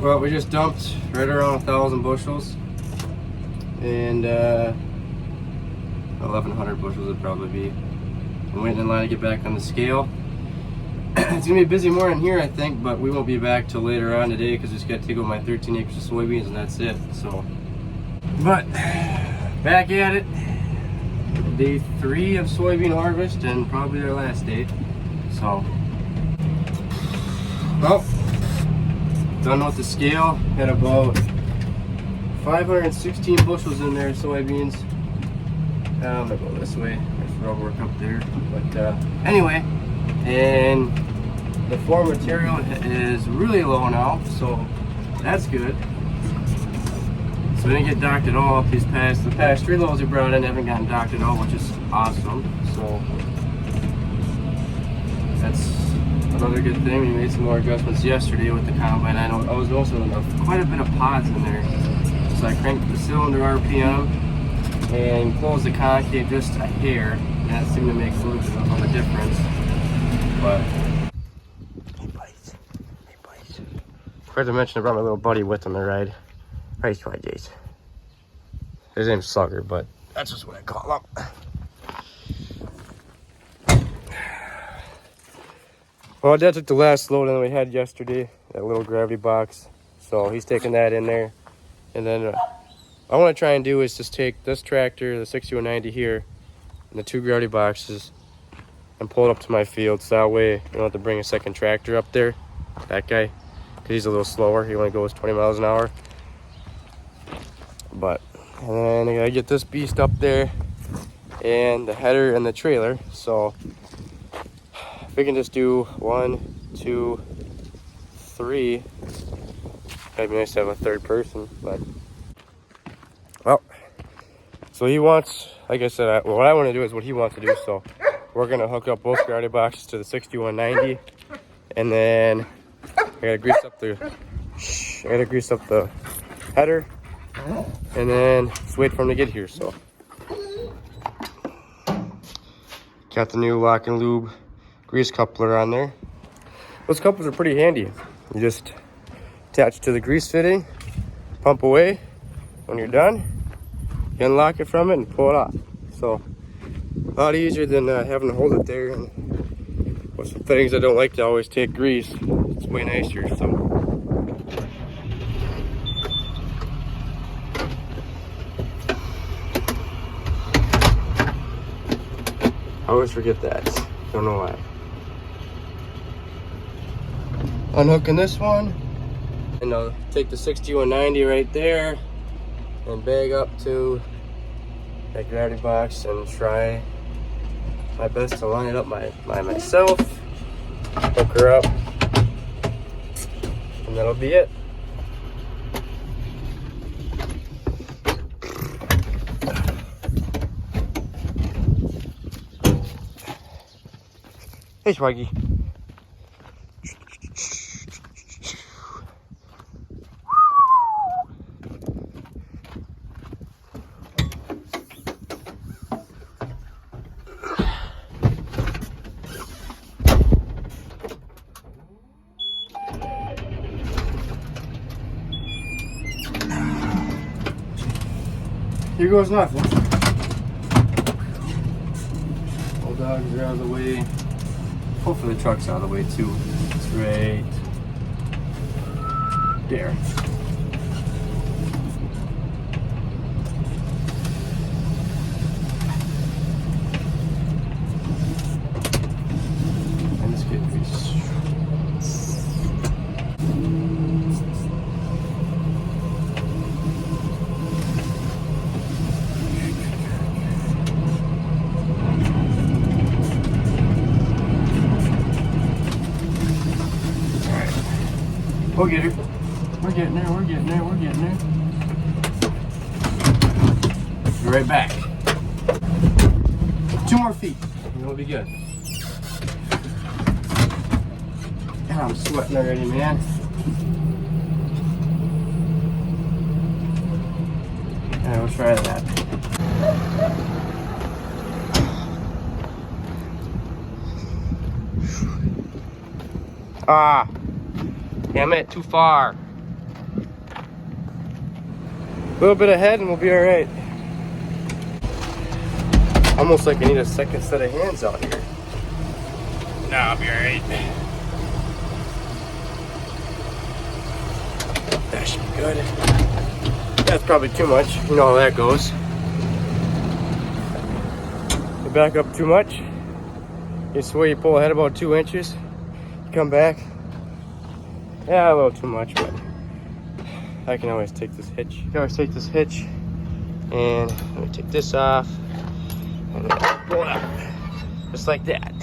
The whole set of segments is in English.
Well, we just dumped right around 1,000 bushels, and 1,100 bushels would probably be. I'm waiting in line to get back on the scale. It's gonna be a busy morning here, I think, but we won't be back till later on today because I just got to take out my 13 acres of soybeans and that's it. So, but back at it. Day 3 of soybean harvest and probably our last day. So, well, done with the scale. Had about 516 bushels in there, soybeans. I'm gonna go this way. There's road work up there. But anyway, and the floor material is really low now, so that's good. So we didn't get docked at all. The past 3 loads we brought in haven't gotten docked at all, which is awesome. So that's another good thing. We made some more adjustments yesterday with the combine. I was also quite a bit of pods in there. So I cranked the cylinder RPM and closed the concave just a hair. And that seemed to make a little bit of a difference. But hey buddies. Forgot to mention I brought my little buddy with on the ride. Right, Jace. His name's Slugger, but that's just what I call him. Well, Dad took the last load that we had yesterday, that little gravity box. So he's taking that in there. And then what I want to try and do is just take this tractor, the 6190 here, and the 2 gravity boxes, and pull it up to my field. So that way we don't have to bring a second tractor up there, that guy, because he's a little slower. He only goes 20 miles an hour. But, and then I gotta get this beast up there, and the header and the trailer. So if we can just do 1, 2, 3, it'd be nice to have a third person. But well, so he wants, like I said, what I want to do is what he wants to do. So we're gonna hook up both gravity boxes to the 6190, and then I gotta grease up the header, and then just wait for him to get here. So got the new lock and lube grease coupler on there. Those couplers are pretty handy. You just attach it to the grease fitting, pump away. When you're done, you unlock it from it and pull it off. So a lot easier than having to hold it there. And with some things I don't like to always take grease, it's way nicer. So I always forget that. Don't know why. Unhooking this one, and I'll take the 6190 right there and bag up to that gravity box and try my best to line it up by myself. Hook her up, and that'll be it. Hey, Swaggy. Here goes nothing. Old dogs are out of the way. Hopefully the truck's out of the way too. It's right there. And let's get these. We'll get her. We're getting there, we're getting there, we're getting there. Be right back. 2 more feet, and it'll be good. God, I'm sweating already, man. Alright, we'll try that. Ah! Damn it, too far. A little bit ahead and we'll be all right. Almost like I need a second set of hands out here. Nah, I'll be all right. That should be good. That's probably too much. You know how that goes. You back up too much. It's the way you pull ahead about 2 inches. You come back. Yeah, a little too much, but I can always take this hitch. You can always take this hitch. And let me take this off. And pull it up. Just like that.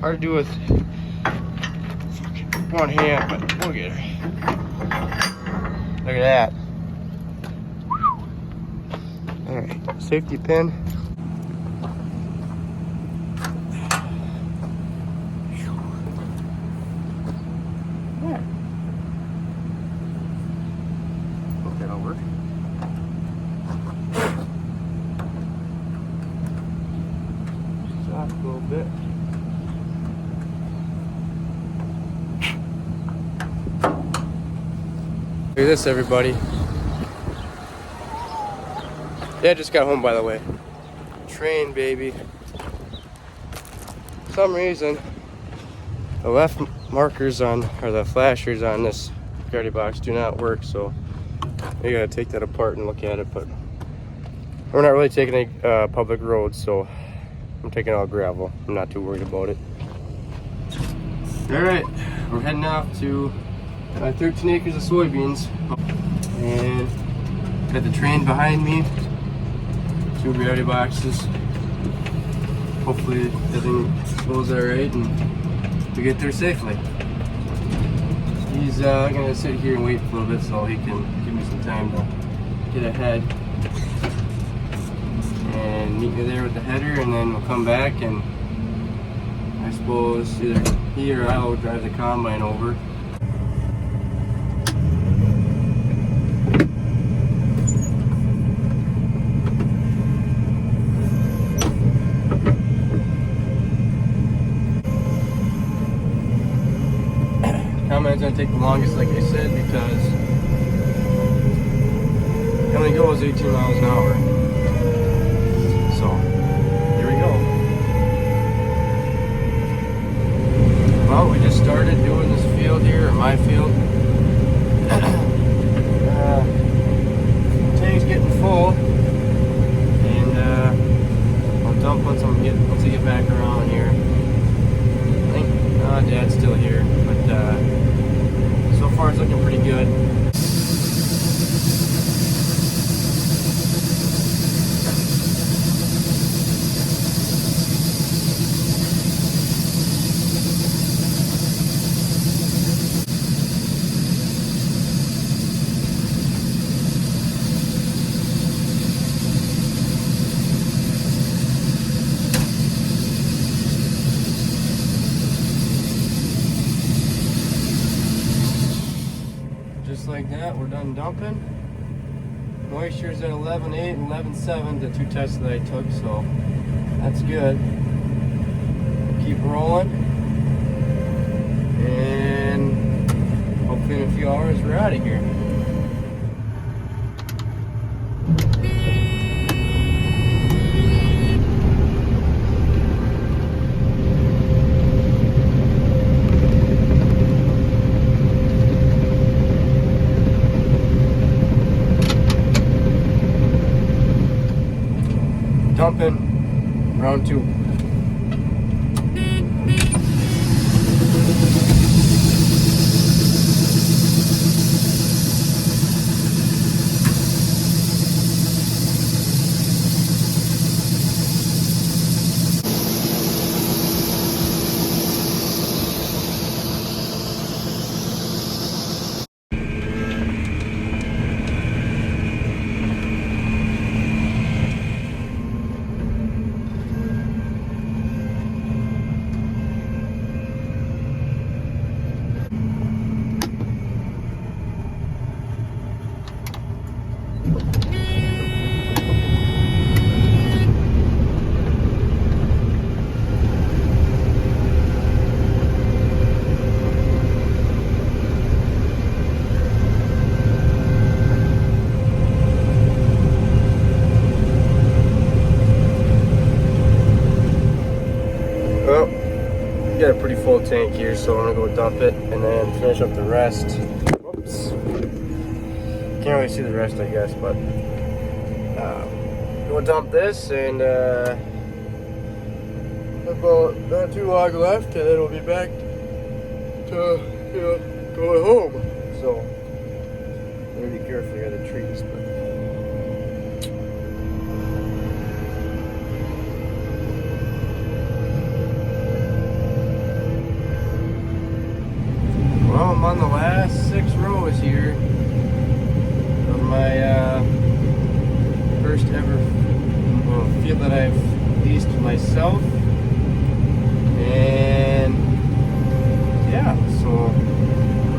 Hard to do with one hand, but we'll get her. Look at that. Alright, safety pin. There. Hope that'll work. Stop a little bit. Look at this, everybody. Yeah, just got home, by the way. Train, baby. For some reason, the left markers on, or the flashers on this security box do not work, so you gotta take that apart and look at it. But we're not really taking any public roads, so I'm taking all gravel. I'm not too worried about it. All right, we're heading off to 13 acres of soybeans, and got the train behind me, 2 gravity boxes. Hopefully everything goes all right and we get there safely. He's gonna sit here and wait for a little bit so he can give me some time to get ahead and meet me there with the header, and then we'll come back and I suppose either he or I will drive the combine over. Combine's gonna take the longest, like I said, because it only goes 18 miles an hour. So, here we go. Well, we just started doing this field here, or my field. Tank's getting full, and I'll dump once I get back around here. I think Dad's still here, but so far it's looking pretty good. Like that, we're done dumping. Moisture's at 11.8 and 11.7, the 2 tests that I took, so that's good. Keep rolling, and hopefully in a few hours we're out of here. Dumping, round 2. tank here, so I'm gonna go dump it and then finish up the rest. Whoops. Can't really see the rest, I guess, but go dump this, and about not too long left, and then we'll be back to, you know, going home. So, gotta be careful here of the trees, but. Well, I'm on the last 6 rows here of my first ever field that I've leased myself, and yeah, so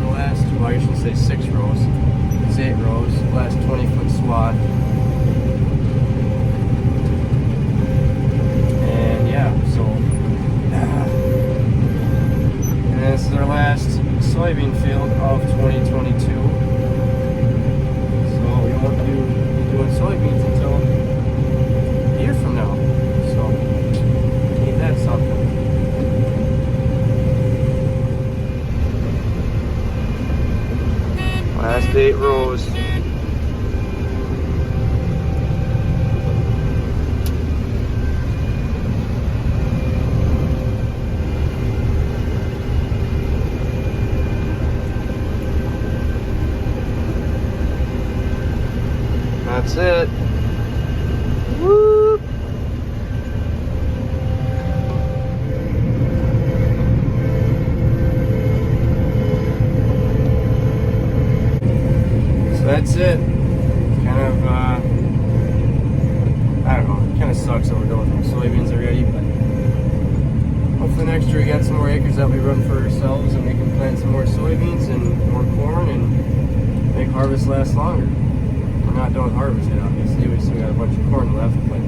the last, well, I should say 6 rows, it's 8 rows, last 20-foot swath, and yeah, so and this is our last soybean field of 2022. So we won't be doing soybeans until a year from now. So ain't that something? Last 8 rows. That's it. Woo! So that's it. Kind of, I don't know, it kind of sucks that we're done with soybeans already, but hopefully next year we got some more acres that we run for ourselves and we can plant some more soybeans and more corn and make harvest last longer. We're not done harvest yet, obviously. We still got a bunch of corn left, but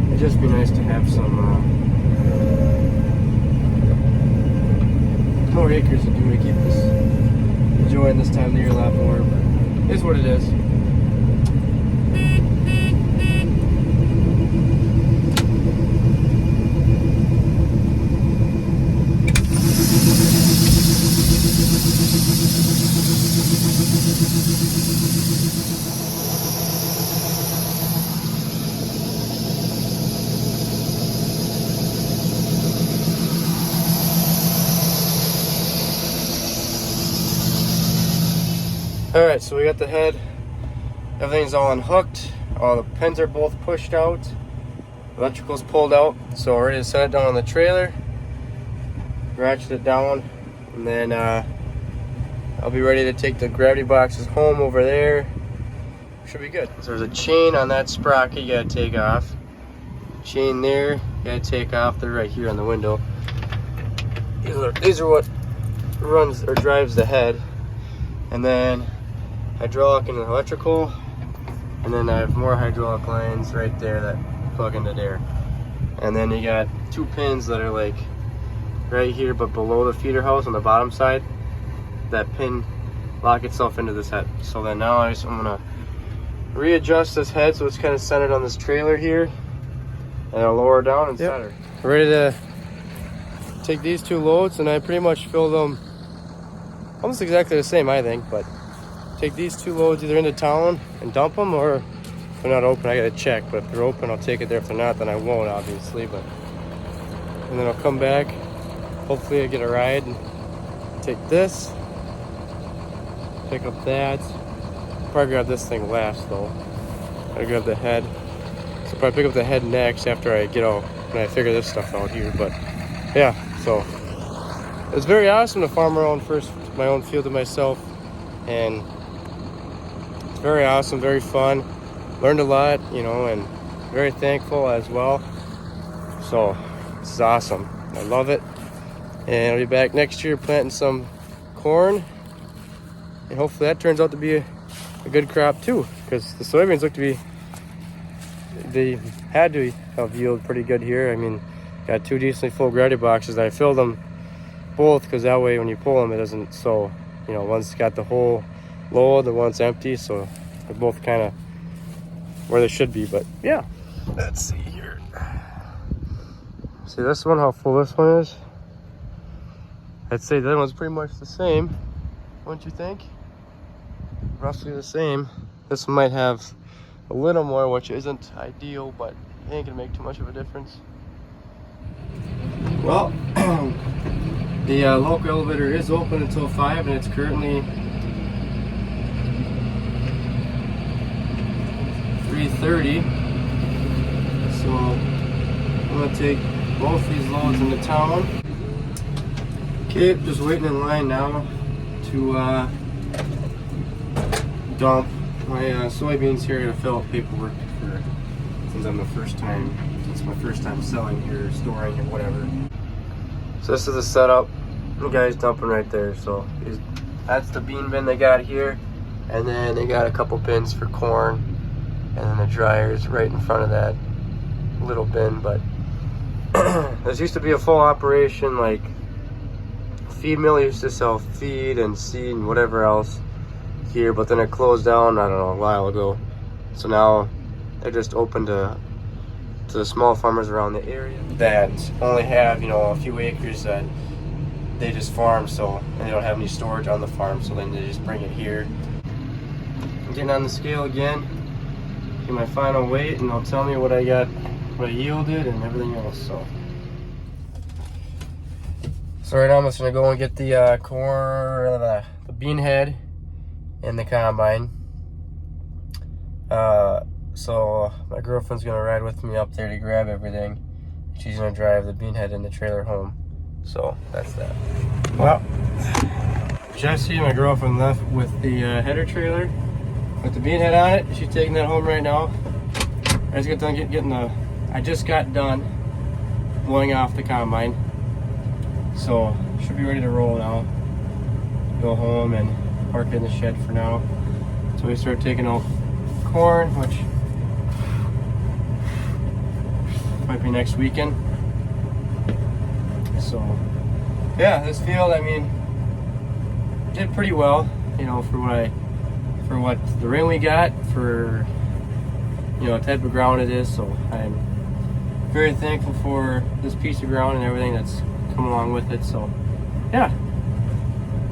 it'd just be nice to have some more acres to do to keep us enjoying this time of the year a lot more. But it is what it is. Alright, so we got the head, everything's all unhooked, all the pins are both pushed out, electrical's pulled out, so we're ready to set it down on the trailer, ratchet it down, and then I'll be ready to take the gravity boxes home over there. Should be good. So there's a chain on that sprocket you gotta take off, chain there, you gotta take off, they're right here on the window. These are what runs or drives the head, and then hydraulic and electrical, and then I have more hydraulic lines right there that plug into there. And then you got 2 pins that are like right here but below the feeder house on the bottom side. That pin lock itself into this head. So then now I'm gonna readjust this head so it's kind of centered on this trailer here, and I'll lower down and center. Ready to take these 2 loads, and I pretty much fill them almost exactly the same, I think, but take these 2 loads either into town and dump them, or if they're not open, I gotta check, but if they're open, I'll take it there. If they're not, then I won't, obviously, but, and then I'll come back, hopefully I get a ride, and take this, pick up that, probably grab this thing last, though. Gotta grab the head, so probably pick up the head next after I get out, when I figure this stuff out here, but, yeah, so, it's very awesome to farm my own field to myself, and it's very awesome, very fun. Learned a lot, you know, and very thankful as well. So this is awesome. I love it. And I'll be back next year planting some corn, and hopefully that turns out to be a good crop too, because the soybeans look to be, they had to have yield pretty good here. I mean, got 2 decently full gravity boxes. I filled them both because that way when you pull them, it doesn't, so, you know, one's got the whole load, the one's empty, so they're both kind of where they should be. But yeah, let's see here. See this one, how full this one is? I'd say that one's pretty much the same, wouldn't you think? Roughly the same. This one might have a little more, which isn't ideal, but it ain't gonna make too much of a difference. Well, the local elevator is open until 5, and it's currently 3:30. So I'm gonna take both these loads into town. Okay, just waiting in line now to dump my soybeans here to fill out paperwork for, since it's my first time selling here, storing or whatever. So this is the setup. The guy's dumping right there. So that's the bean bin they got here, and then they got a couple bins for corn, and then the dryer's right in front of that little bin. But this used to be a full operation, like feed mill used to sell feed and seed and whatever else here, but then it closed down, I don't know, a while ago. So now they're just open to the small farmers around the area that only have, you know, a few acres that they just farm, so, and they don't have any storage on the farm, so then they just bring it here. I'm getting on the scale again, get my final weight, and they'll tell me what I got, what I yielded and everything else. So right now I'm just gonna go and get the corn, the bean head in the combine. So my girlfriend's gonna ride with me up there to grab everything. She's gonna drive the bean head in the trailer home. So that's that. Well, Jesse, my girlfriend, left with the header trailer with the bean head on it. She's taking that home right now. I just got done blowing off the combine, so should be ready to roll now. Go home and park it in the shed for now. So we start taking out corn, which might be next weekend. So yeah, this field, I mean, did pretty well, you know, for what the rain we got, for, you know, the type of ground it is. So I'm very thankful for this piece of ground and everything that's come along with it. So yeah,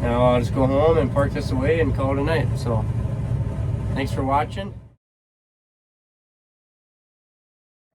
now I'll just go home and park this away and call it a night. So thanks for watching.